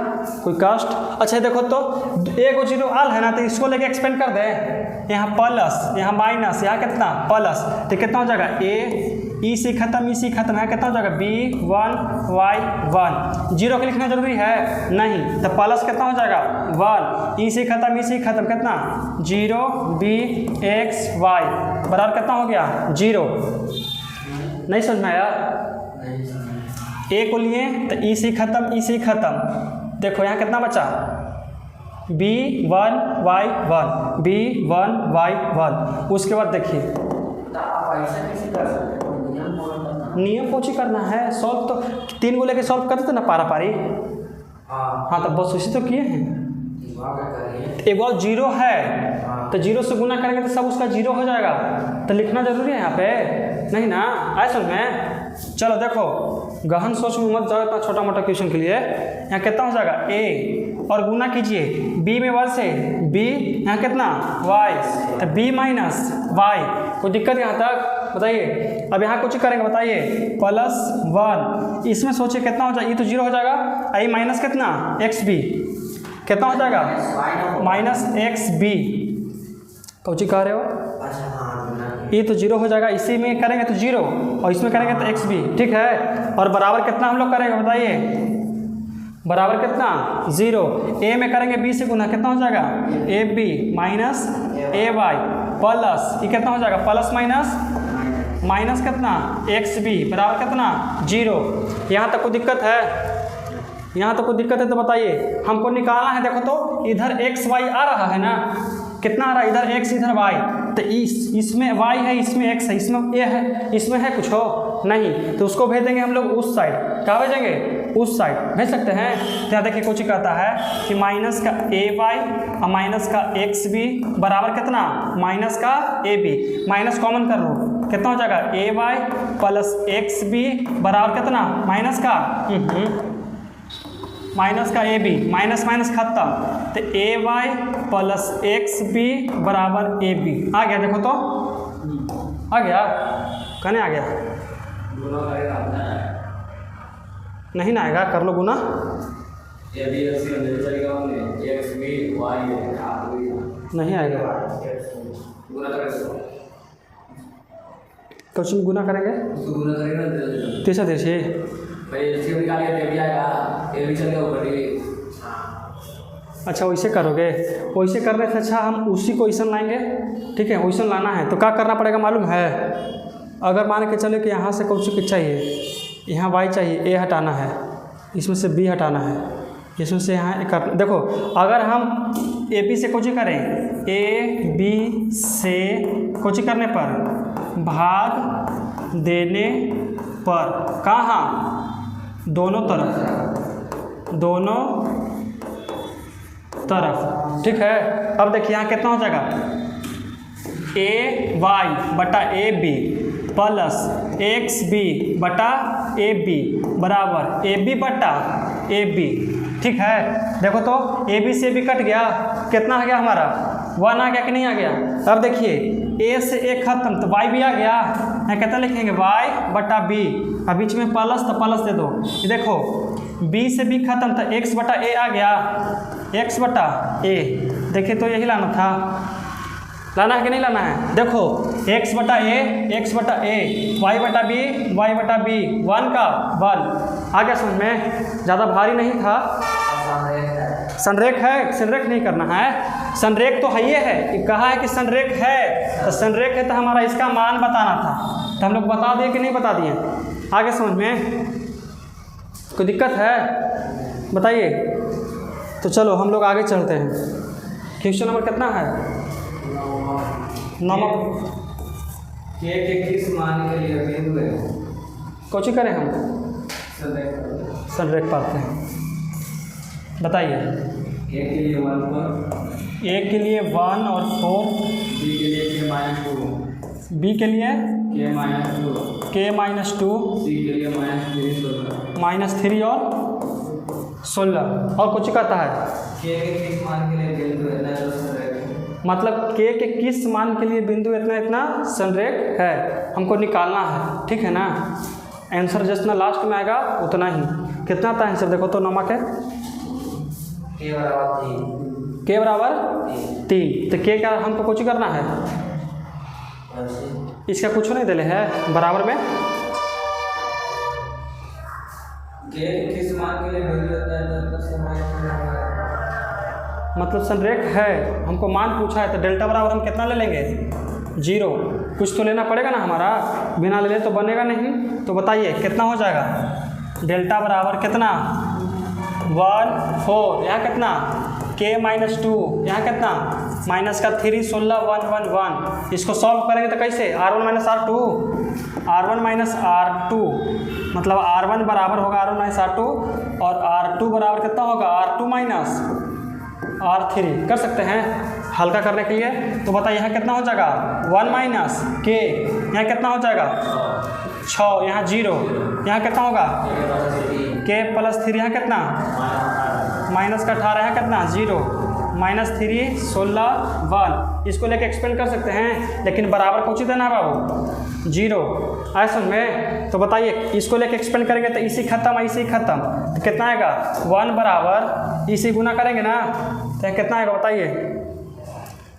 कोई कष्ट? अच्छा देखो तो ए को जीरो आल है ना, तो इसको लेके एक्सपेंड कर दे, यहाँ प्लस, यहाँ माइनस, यहाँ कितना प्लस, तो कितना हो जाएगा, ए ई से खत्म, ई से खत्म है, कितना हो जाएगा, बी 1 वाई 1। जीरो के लिखना जरूरी है नहीं, तो प्लस कितना हो जाएगा 1, ई से खत्म, ई से खत्म, कितना 0 बी एक्स वाई बराबर कितना हो गया, जीरो। नहीं समझ में आया? ए को लिए तो ई से खत्म, ई से खत्म, देखो यहाँ कितना बचा, b 1 y 1, b 1 y 1। उसके बाद देखिए नियम कोची करना है, सॉल्व तो 3 को लेके सॉल्व करते थे ना पारा पारी। हाँ तो बस उसी तो किए हैं। एक बार जीरो है तो जीरो से गुना करेंगे तो सब उसका जीरो हो जाएगा, तो लिखना जरूरी है यहाँ पे, नहीं ना? आए समझ में? चलो देखो, गहन सोच में मत जाओ इतना छोटा मोटा क्वेश्चन के लिए। यहाँ कितना हो जाएगा, a और गुना कीजिए b में 1 से b, यहाँ कितना y, तो b माइनस y। कोई दिक्कत यहाँ तक? बताइए। अब यहाँ कुछ करेंगे, बताइए +1, इसमें सोचिए कितना हो जाएगा, ये तो 0 हो जाएगा, आई माइनस कितना XB, कितना हो जाएगा -XB, कौची कह रहे हो, ये तो 0 हो जाएगा, इसी में करेंगे तो 0 और इसमें करेंगे तो XB, ठीक है। और बराबर कितना हम लोग करेंगे, बताइए बराबर कितना 0, A में करेंगे B से गुना, कितना हो जाएगा AB माइनस AY प्लस, ये कितना हो जाएगा प्लस माइनस कितना XB बराबर कितना 0। यहाँ तक कोई दिक्कत है, यहाँ तक कोई दिक्कत है तो बताइए, हमको निकालना है। देखो तो इधर XY आ रहा है ना, कितना आ रहा है, इधर x इधर y, तो इसमें y है, इसमें x है, इसमें a है, इसमें है कुछ हो नहीं, तो उसको भेज देंगे हम लोग उस साइड, क्या भेजेंगे उस साइड, भेज सकते हैं। तो यहाँ देखिए कुछ कहता है कि माइनस का AY और माइनस का XB बराबर कितना माइनस का AB, माइनस कॉमन कर लो, कितना हो जाएगा AY प्लस XB बराबर कितना माइनस का AB, माइनस माइनस खत्म, तो AY प्लस XB बराबर AB आ गया। देखो तो आ गया, कहने आ गया, नहीं ना आएगा, कर लो गुना, नहीं आएगा, कुछ गुना करेंगे तीसरा देखिए, अच्छा वैसे करोगे, वैसे करने से अच्छा हम उसी को वैसन लाएंगे, ठीक है, वैसन लाना है तो क्या करना पड़ेगा मालूम है। अगर मान के चले कि यहाँ से कुछ चाहिए, यहाँ y चाहिए, a हटाना है, इसमें से b हटाना है, इसमें से यहाँ कर, देखो अगर हम AB से कुछ करें, AB से कुछ करने पर भाग देने पर, कहाँ दोनों तरफ, ठीक है। अब देखिए यहाँ कितना हो जाएगा AY बटा AB प्लस XB बटा AB बराबर AB बटा AB, ठीक है। देखो तो AB से AB कट गया, कितना आ गया हमारा 1 आ गया कि नहीं आ गया। अब देखिए A से A खत्म तो Y भी आ गया, यहाँ कितना लिखेंगे Y बटा B, अब बीच में प्लस तो प्लस दे दो, देखो B से B खत्म तो X बटा A आ गया, X बटा A, देखिए तो यही लाना था, लाना है कि नहीं लाना है। देखो x बटा A, y बटा B 1 का 1 आ गया समझ में, ज़्यादा भारी नहीं था। संरेख है, संरेख नहीं करना है, संरेख तो है ये है कि कहा है कि संरेख है, तो संरेख है तो हमारा इसका मान बताना था, तो हम लोग बता दिए कि नहीं बता दिए, आगे समझ में कोई दिक्कत है बताइए। तो चलो हम लोग आगे चलते हैं। क्वेश्चन नंबर कितना है, नमक के किस मान के लिए बिंदु है, कोची करें हम संरेख पाते हैं, बताइए। ए के लिए 1 4, ए के लिए 1 और 4, बी के लिए k-2, बी के लिए k-2, k-2, सी के लिए -3 और 16, और कुछ कहता है के किस मान के लिए बिंदु है, मतलब k के किस मान के लिए बिंदु इतना इतना संरेख है, हमको निकालना है, ठीक है ना। आंसर जितना लास्ट में आएगा उतना ही, कितना था आंसर देखो तो नमक है k बराबर 3, तो k का हमको कुछ करना है, इसका कुछ नहीं दिले है बराबर में, के किस मान के लिए बिंदु है, मतलब संरेख है, हमको मान पूछा है तो डेल्टा बराबर हम कितना ले लेंगे 0, कुछ तो लेना पड़ेगा ना हमारा, बिना ले तो बनेगा नहीं। तो बताइए कितना हो जाएगा, डेल्टा बराबर कितना 1 4, यहाँ कितना k-2, यहाँ कितना माइनस का 3 16 1 1 1, इसको सॉल्व करेंगे तो कैसे R1 minus R2, R1 minus R2 मतलब R1 बराबर होगा R1 माइनस R2, और R2 बराबर कितना होगा R2 माइनस R3, कर सकते हैं हल्का करने के लिए। तो बताइए यहाँ कितना हो जाएगा 1 माइनस k, यहाँ कितना हो जाएगा 6, यहाँ 0, यहाँ कितना होगा k प्लस 3, यहाँ कितना माइनस का 18, यहाँ कितना 0, -3 16 1 इसको लेके एक्सपेंड कर सकते हैं, लेकिन बराबर कुछ ही देना है बाबू 0। आए समझ में? तो बताइए इसको लेके एक्सपेंड करेंगे तो इसी खत्म इसी खत्म, तो कितना आएगा 1 बराबर इसी गुना करेंगे ना, तो कितना आएगा बताइए?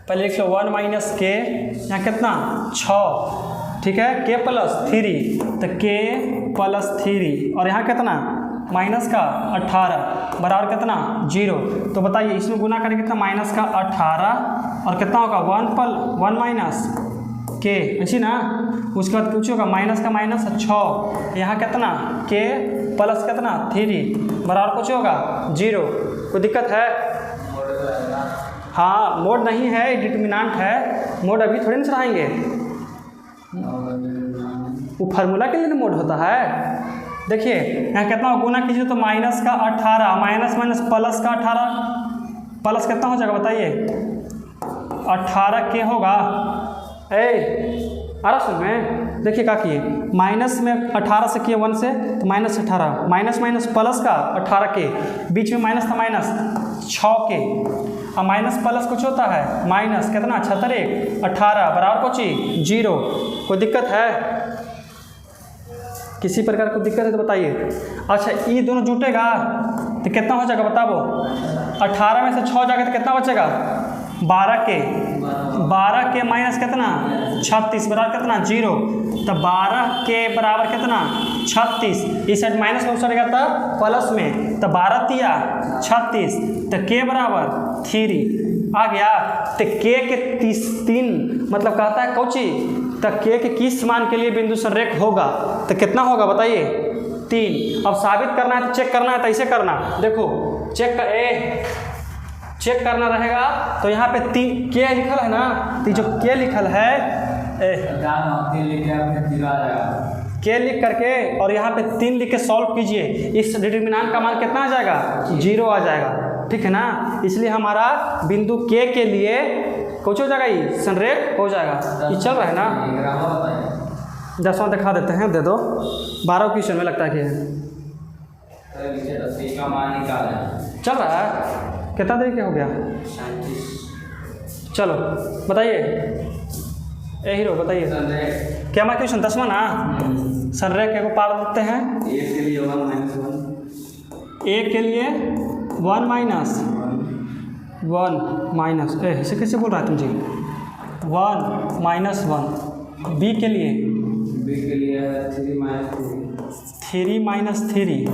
पहले लिख लो 1 माइनस के, यहाँ कितना 6, ठीक है, के प्लस 3, तो के प्लस 3 और यहाँ कितना माइनस का 18 बराबर कितना 0। तो बताइए इसमें गुना करेंगे कितना माइनस का 18 और कितना होगा 1 माइनस के, अच्छी ना। उसके बाद कुछ होगा माइनस का माइनस 6, यहाँ कितना के प्लस कितना 3 बराबर कुछ होगा 0। कोई दिक्कत है? हाँ मोड नहीं है, डिटरमिनेंट है, मोड अभी थोड़ी ना चढ़ाएंगे, वो फार्मूला के लिए मोड होता है। देखिए यहाँ कितना गुना कीजिए तो माइनस का 18 माइनस माइनस प्लस का 18 प्लस कितना हो जाएगा बताइए 18 के होगा। आराम में देखिए क्या किए, माइनस में 18 से किए 1 से तो माइनस 18 माइनस माइनस प्लस का 18 के बीच में माइनस था माइनस 6 के, और माइनस प्लस कुछ होता है माइनस कितना 76 18 बराबर कुछ 0। कोई दिक्कत है? किसी प्रकार को दिक्कत है तो बताइए। अच्छा ये दोनों जुटेगा तो कितना हो जाएगा बताओ? 18 में से 6 जाएगा तो कितना बचेगा 12 के माइनस कितना 36 बराबर कितना 0। तो 12 के बराबर कितना 36, इस साइड माइनस में उस साइड था प्लस में, तो 12 तिया 36, तो के बराबर 3 आ गया। तो के 3 मतलब कहता है कौची, तो के किस मान के लिए बिंदु संरेख होगा, तो कितना होगा बताइए 3। अब साबित करना है तो चेक करना है तो ऐसे करना, देखो चेक करना रहेगा तो यहाँ पे के लिखल है ना, तो जो के लिखल है के लिख करके और यहाँ पे 3 लिख के सॉल्व कीजिए, इस डिटरमिनेंट का मान कितना आ जाएगा 0 आ जाएगा, ठीक है ना। इसलिए हमारा बिंदु के लिए कुछ हो जाएगा, ये संरेख हो जाएगा। ये चल रहा है ना, 10वां दिखा देते हैं, दे दो 12 क्वेश्चन में लगता है कि चल रहा है। कितना देर क्या हो गया? चलो बताइए हीरो बताइए क्या हमारा क्वेश्चन 10वां ना, संरेख को पार देते हैं। ए के लिए 1 माइनस 1, ए के लिए 1 माइनस ऐसे कैसे बोल रहा है तुम जी 1 माइनस 1। बी के लिए 3 माइनस 3।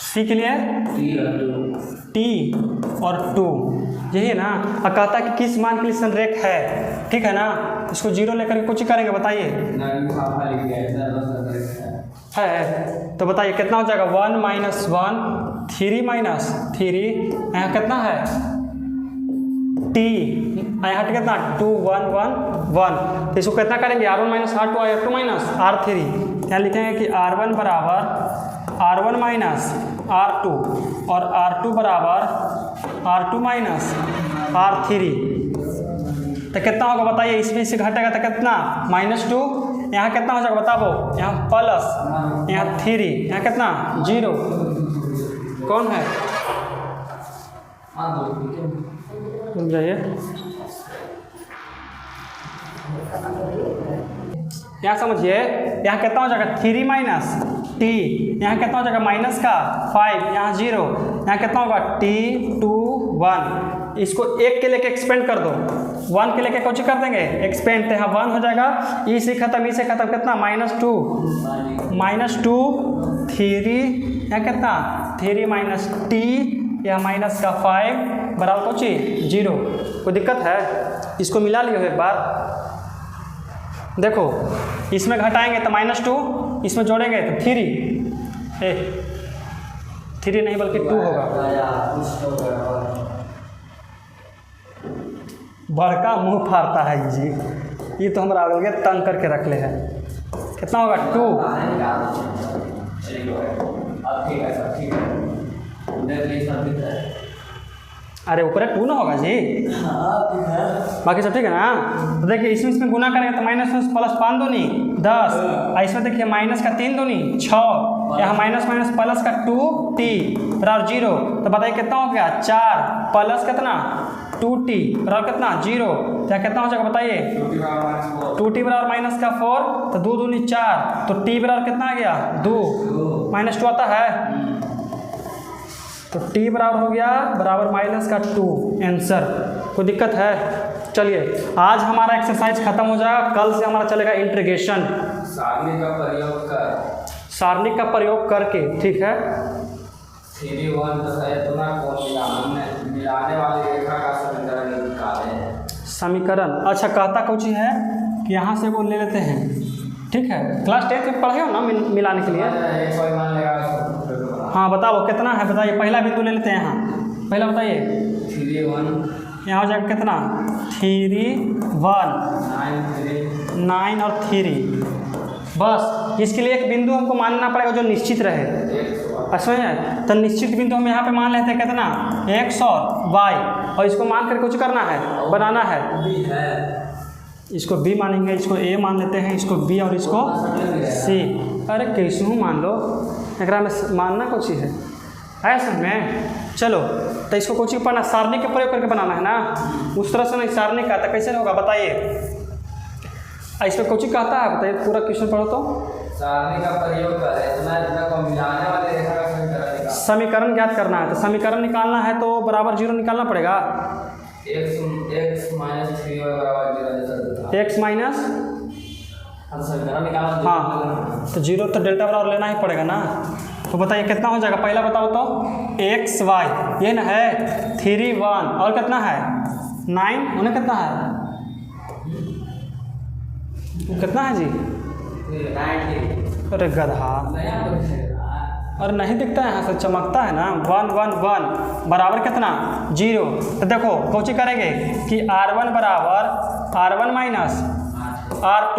सी के लिए टी और 2, यही है ना। और कहता है कि किस मान के लिए संरेख है, ठीक है ना। इसको 0 लेकर के कुछ करेंगे बताइए है, तो बताइए कितना हो जाएगा 1 माइनस 1 3 माइनस 3, यहाँ कितना है टी, यहाँ कितना 2 1 1 1, तो इसको कितना करेंगे R1 minus R2 R2 minus R3, यहाँ लिखेंगे कि R1 बराबर R1 माइनस R2 और R2 बराबर R2 माइनस R3, तो कितना होगा बताइए। इसमें से घटेगा तो कितना -2, यहाँ कितना हो जाएगा बताओ, यहाँ प्लस, यहाँ 3, यहाँ कितना 0। कौन है तुम जाइए, यहाँ समझिए, यहाँ कितना हो जाएगा 3 माइनस टी, यहाँ कितना हो जाएगा माइनस का 5, यहाँ 0, यहाँ कितना होगा t 2 1। इसको 1 के लेके एक्सपेंड कर दो, 1 के लेके कुछ कर देंगे एक्सपेंड, तो यहाँ 1 हो जाएगा, ई से खत्म कितना -2 3, यहाँ कितना 3 माइनस टी, यहाँ माइनस का 5 बराबर कुछ 0। कोई दिक्कत है? इसको मिला लियो एक बार, देखो इसमें घटाएंगे तो -2, इसमें जोड़ेंगे तो 3 नहीं बल्कि 2 होगा। बड़का मुंह फाड़ता है जी, ये तो हमारा आगे तंग करके रख ले है। कितना होगा 2, अरे ऊपर 2 ना होगा जी, बाकी सब ठीक है ना। तो देखिए इसमें गुना करेंगे तो माइनस प्लस 5 दूनी 10, और इसमें देखिए माइनस का 3 दूनी 6, यहाँ माइनस माइनस प्लस का 2t बराबर 0। तो बताइए कितना हो गया 4 प्लस कितना 2t बराबर कितना 0। तो यहाँ कितना हो जाएगा बताइए 2t बराबर माइनस का 4, तो 2 दूनी 4, तो t बराबर कितना आ गया 2, माइनस 2 आता है, तो t बराबर हो गया बराबर माइनस का 2 आंसर। कोई दिक्कत है? चलिए आज हमारा एक्सरसाइज खत्म हो जाएगा, कल से हमारा चलेगा इंटीग्रेशन सारणी का प्रयोग कर, सारणी का प्रयोग करके, ठीक है। 3 1 तो है तो ना कौन मिलाने वाली रेखा का समीकरण निकालें। समीकरण अच्छा कहता कुछ है कि यहाँ से वो ले लेते हैं, ठीक है। क्लास 10 में पढ़े हो ना मिलाने के लिए। हाँ बताओ कितना है, बताइए पहला बिंदु ले लेते हैं यहाँ, पहला बताइए 3 1 यहाँ हो जाएगा कितना 3 1 9 और 3, बस इसके लिए एक बिंदु हमको मानना पड़ेगा जो निश्चित रहे। समझ तो निश्चित बिंदु हम यहाँ पे मान लेते हैं कितना x और y, और इसको मान कर कुछ करना है बनाना है, इसको b मानेंगे, इसको a मान लेते हैं, इसको b और इसको c। अरे कैसे मान लो एक में मानना कुछ है ऐसा में। चलो तो इसको कुछ पढ़ना सारणी के प्रयोग करके बनाना है ना, उस तरह से नहीं सारणी का तो कैसे होगा बताइए। इसमें कुछ कहता है बताइए, पूरा क्वेश्चन पढ़ो तो। सारणी का प्रयोग करें इतना को मिलाने वाले रेखा का समीकरण ज्ञात करना है, तो समीकरण निकालना है तो बराबर 0 निकालना पड़ेगा। x माइनस 3y बराबर 0 x माइनस समीकरण निकालना, हाँ तो 0 तो डेल्टा बराबर लेना ही पड़ेगा ना। तो बताइए कितना हो जाएगा, पहला बताओ तो x y ये ना है 3 1 और कितना है 9, उन्हें कितना है कितना है जी 9। अरे गधा, और नहीं दिखता है यहाँ से चमकता है ना 1 1 1 बराबर कितना 0। तो देखो कोची करेंगे कि r1 बराबर r1 माइनस r2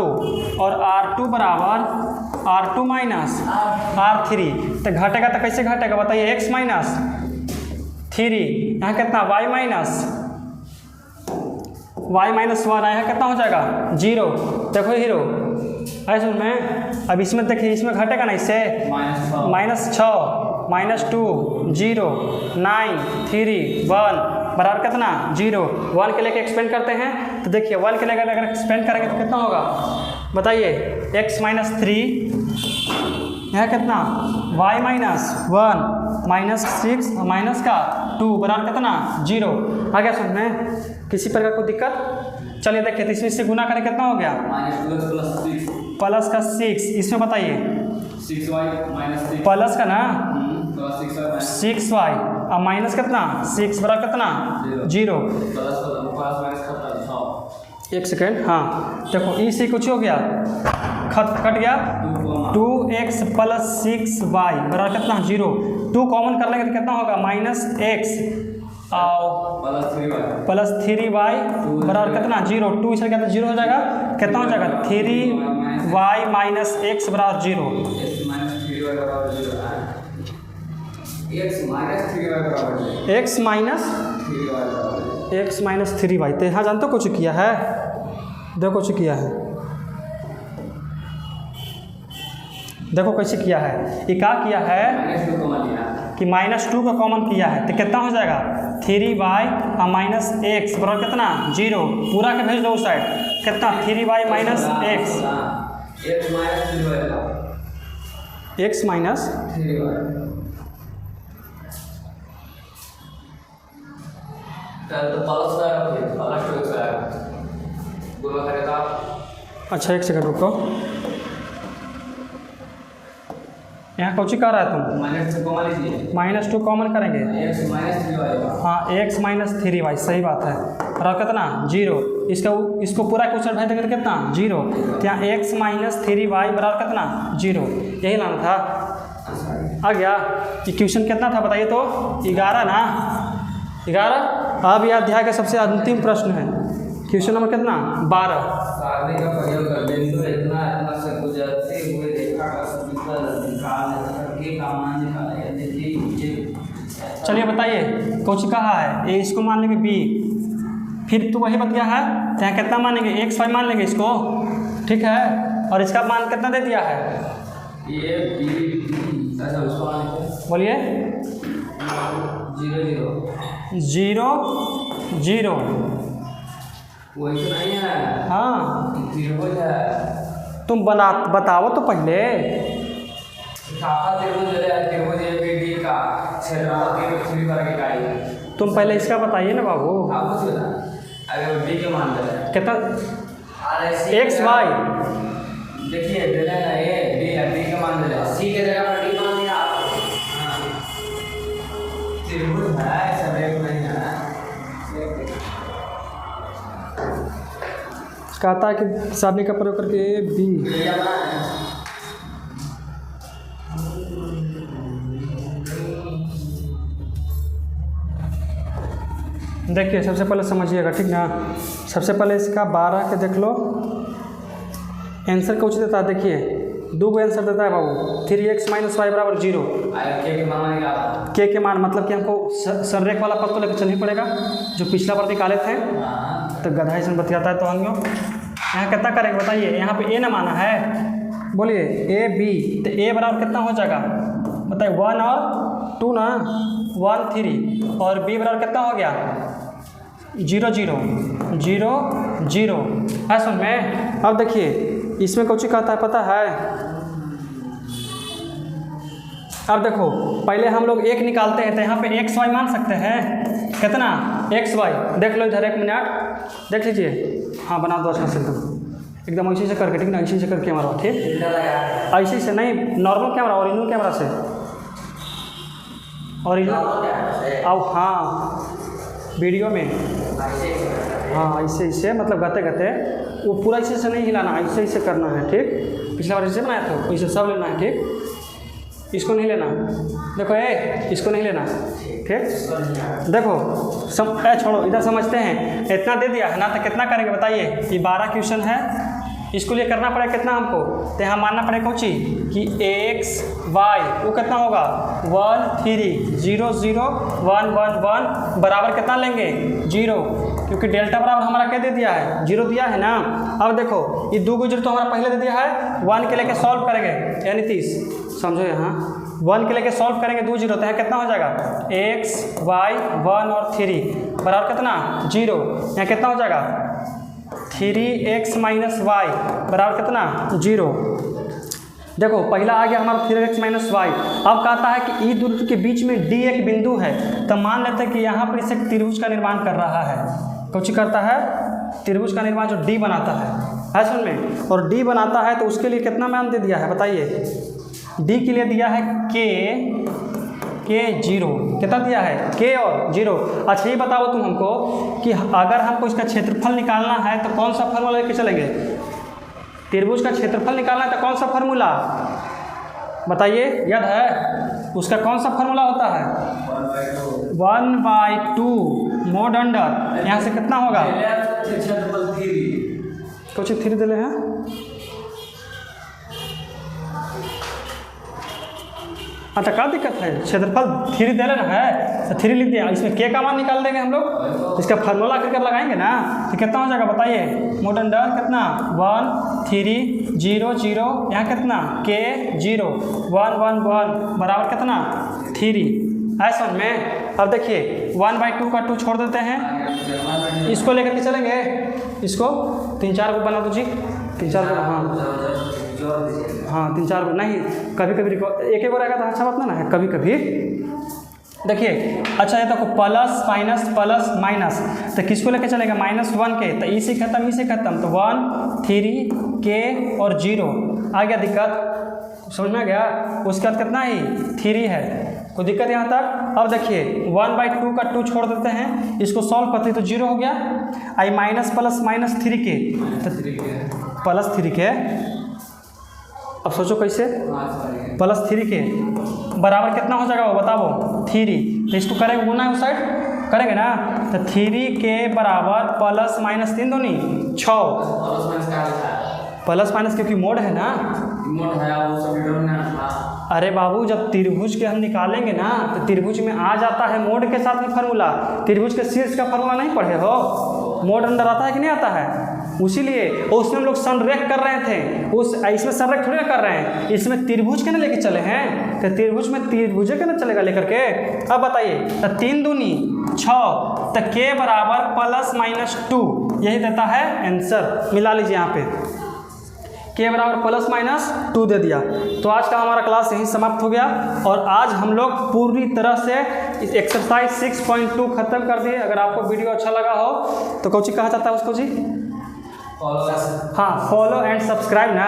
और r2 बराबर r2 माइनस r3। तो घटेगा तो कैसे घटेगा बताइए x माइनस 3 यहाँ कितना y माइनस 1 यहाँ कितना हो जाएगा 0। देखो हीरो ऐसे में अब इसमें देखिए इसमें घटेगा ना इससे -6 -2 0 9 3 1 बराबर कितना 0। 1 के लेके एक्सपेंड करते हैं तो देखिए 1 के लेकर अगर एक्सपेंड करेंगे तो कितना होगा बताइए x माइनस 3 यहाँ कितना y माइनस 1 -6 माइनस का 2 बराबर कितना 0। आ गया समझ में, किसी प्रकार को दिक्कत। चलिए देखिए तो इसमें से गुना करें कितना हो गया प्लस का 6, इसमें बताइए 6y माइनस 6 प्लस का ना 6y 6y और माइनस कितना 6 बराबर कितना 0। एक सेकेंड, हाँ देखो ई से कुछ हो गया कट गया 2x प्लस 6y बराबर कितना 0। 2 कॉमन कर लेंगे तो कितना होगा -x और प्लस 3y बराबर कितना 0। 2 इसे क्या 0 हो जाएगा, कितना हो जाएगा 3y माइनस x बराबर 0। x माइनस 3y तो यहाँ जानते हो कुछ किया है, देखो कुछ किया है, देखो कैसे किया है। ये क्या किया है कि -2 का कॉमन किया है तो कितना हो जाएगा 3y और माइनस x बराबर कितना 0। पूरा के भेज दो उस साइड, कितना 3y माइनस x माइनस अच्छा एक सेकंड रुको, यहाँ कौची कर रहा है तुम -2 कॉमन करेंगे, हाँ x माइनस 3y सही बात है और कितना 0। इसको पूरा क्वेश्चन भेज देंगे तो कितना 0। तो यहाँ x माइनस 3y बराबर कितना 0, यही लाना था। आ गया ये क्वेश्चन कितना था बताइए तो 11 ना 11। अब यह अध्याय का सबसे अंतिम प्रश्न है, क्वेश्चन नंबर कितना 12। सारणी का प्रयोग करते बिंदु इतना से गुजरते हुए रेखा का समीकरण निकालने का मान निकालें। चलिए बताइए कुछ कहा है ए, इसको मान लेंगे बी, फिर तो वही बतिया है तो यहाँ कितना मानेंगे एक्स वाई मान लेंगे इसको, ठीक है। और इसका मान कितना दे दिया है ये बी, अच्छा उसको बोलिए 0 0 0 0 वही तो नहीं है, हाँ त्रिभुज है। तुम बताओ तो पहले। त्रिभुज ए बी डी का क्षेत्रफल 3 वर्ग इकाई। तुम पहले इसका बताइए ना बाबू, आप कुछ बता, अगर डी के मान दे कितना एक्स वाई, देखिए दे देना ए बी है, डी के मान दे सी के जगह पर डी मान दिया आप। त्रिभुज है, सब एक नहीं है। कहता है कि सारणी का प्रयोग करके ए बी, देखिए सबसे पहले समझिएगा, ठीक ना। सबसे पहले इसका 12 के देख लो, आंसर कुछ देता है, देखिए 2 को आंसर देता है बाबू 3x - y = 0। के के मान मतलब कि हमको सररेख वाला पद तो लेकर चलना ही पड़ेगा, जो पिछला बार निकाले थे। तो गधा इसमें बतियाता है तो हम लोग यहाँ कितना करेंगे बताइए। यहाँ पे ए ना माना है, बोलिए ए बी, तो ए बराबर कितना हो जाएगा बताइए 1 और 2 ना, 1 3, और बी बराबर कितना हो गया 0 0 0 0 है। सुन में अब देखिए इसमें कुछ कहता है पता है। अब देखो पहले हम लोग 1 निकालते हैं तो यहाँ पे एक्स वाई मान सकते हैं, कितना एक्स वाई, देख लो इधर 1 मिनट देख लीजिए। हाँ बना दो अच्छा से एकदम ऐसे से करके, ठीक ना, ऐसे से करके कैमरा, ठीक ऐसे से नहीं, नॉर्मल कैमरा, ओरिजिनल कैमरा से, ओरिजिनल। अब हाँ वीडियो में हाँ ऐसे ऐसे मतलब गते गते, वो पूरा ऐसे से नहीं हिलाना, ऐसे ऐसे करना है, ठीक। पिछला बार ऐसे बनाया था वैसे सब लेना है, ठीक। इसको नहीं लेना, देखो ए इसको नहीं लेना, ठीक। देखो छोड़ो, इधर समझते हैं। इतना दे दिया है ना, तो कितना करेंगे बताइए। ये 12 क्वेश्चन है, इसको लिए करना पड़ेगा कितना हमको, तो यहाँ मानना पड़ेगा कुछ कि एक्स वाई वो कितना होगा 1 3 0 0 1 1 1 बराबर कितना लेंगे 0, क्योंकि डेल्टा बराबर हमारा क्या दे दिया है 0 दिया है ना। अब देखो ये 2 को 0 तो हमारा पहले दे दिया है, 1 के लेके सॉल्व करेंगे यानी 30, समझो यहाँ 1 के लेके सॉल्व करेंगे 2 0, तो यहाँ कितना हो जाएगा एक्स वाई 1 और 3 बराबर कितना 0, यहाँ कितना हो जाएगा 3x - y बराबर कितना 0। देखो पहला आ गया हमारा 3x - y। अब कहता है कि ई दूरी के बीच में d एक बिंदु है, तो मान लेते हैं कि यहाँ पर इसे त्रिभुज का निर्माण कर रहा है। कुछ करता है त्रिभुज का निर्माण जो d बनाता है सुन में, और d बनाता है तो उसके लिए कितना मान दे दिया है बताइए। d के लिए दिया है के 0, कितना दिया है k और 0। अच्छा ये बताओ तुम हमको कि अगर हमको इसका क्षेत्रफल निकालना है तो कौन सा फार्मूला लेके चलेंगे। त्रिभुज का क्षेत्रफल निकालना है तो कौन सा फार्मूला बताइए, याद है उसका कौन सा फार्मूला होता है 1/2 मोड अंडर, यहाँ से कितना होगा कुछ 3 दिले हैं। अच्छा क्या दिक्कत है, क्षेत्रफल 3 दे लेना है तो 3 लिख दिया, इसमें के का मान निकाल देंगे हम लोग, इसका फार्मूला कर लगाएंगे ना, तो कितना हो जाएगा बताइए। मोड अंडर कितना 1 3 0 0, यहाँ कितना के 0 1 1 1 बराबर कितना 3 है समझ में। अब देखिए 1/2 का 2 छोड़ देते हैं, इसको लेकर के चलेंगे, इसको 3 4 को बना दो जी, 3 4 को, हाँ 3 4 को नहीं, कभी कभी एक बार आएगा तो अच्छा बात ना है, कभी कभी देखिए। अच्छा ये तो प्लस माइनस तो किसको लेके चलेगा -1 के, तो ई से खत्म तो 1 3 के और 0 आ गया, दिक्कत समझ में आ गया। उसके बाद कितना ही 3 है, कोई दिक्कत यहाँ तक। अब देखिए 1/2 का 2 छोड़ देते हैं, इसको सॉल्व करते तो 0 हो गया, आई -+-3 के तो +3 के, अब सोचो कैसे +3 के बराबर कितना हो जाएगा वो बताओ 3, तो इसको करेंगे गुना उस साइड करेंगे ना, तो 3 के बराबर +-3 दूनी 6, प्लस माइनस क्योंकि मोड है ना। मोड है वो सब डिटरमिनेंट था। अरे बाबू जब त्रिभुज के हम निकालेंगे ना तो त्रिभुज में आ जाता है मोड के साथ में फार्मूला। त्रिभुज के शीर्ष का फार्मूला नहीं पढ़े हो, मोड अंदर आता है कि नहीं आता है। उसीलिए उसमें हम लोग संरेख कर रहे थे, इसमें संरेख थोड़ी ना कर रहे हैं, इसमें त्रिभुज के ना लेके चले हैं। तो त्रिभुज में त्रिभुज के ना चलेगा लेकर के। अब बताइए तो 3 दूनी 6 तो k बराबर +-2 यही देता है आंसर। मिला लीजिए यहाँ पे k बराबर +-2 दे दिया। तो आज का हमारा क्लास यहीं समाप्त हो गया और आज हम लोग पूरी तरह से इस एक्सरसाइज 6.2 खत्म कर दिए। अगर आपको वीडियो अच्छा लगा हो तो कौन सी कहा जाता है उसको जी? हाँ, फॉलो एंड सब्सक्राइब ना।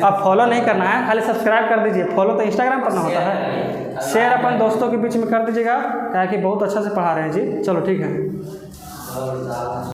अब फॉलो नहीं करना है, खाली सब्सक्राइब कर दीजिए। फॉलो तो इंस्टाग्राम पर ना होता है। शेयर अपन दोस्तों के बीच में कर दीजिएगा, क्या कि बहुत अच्छा से पढ़ा रहे हैं जी। चलो ठीक है।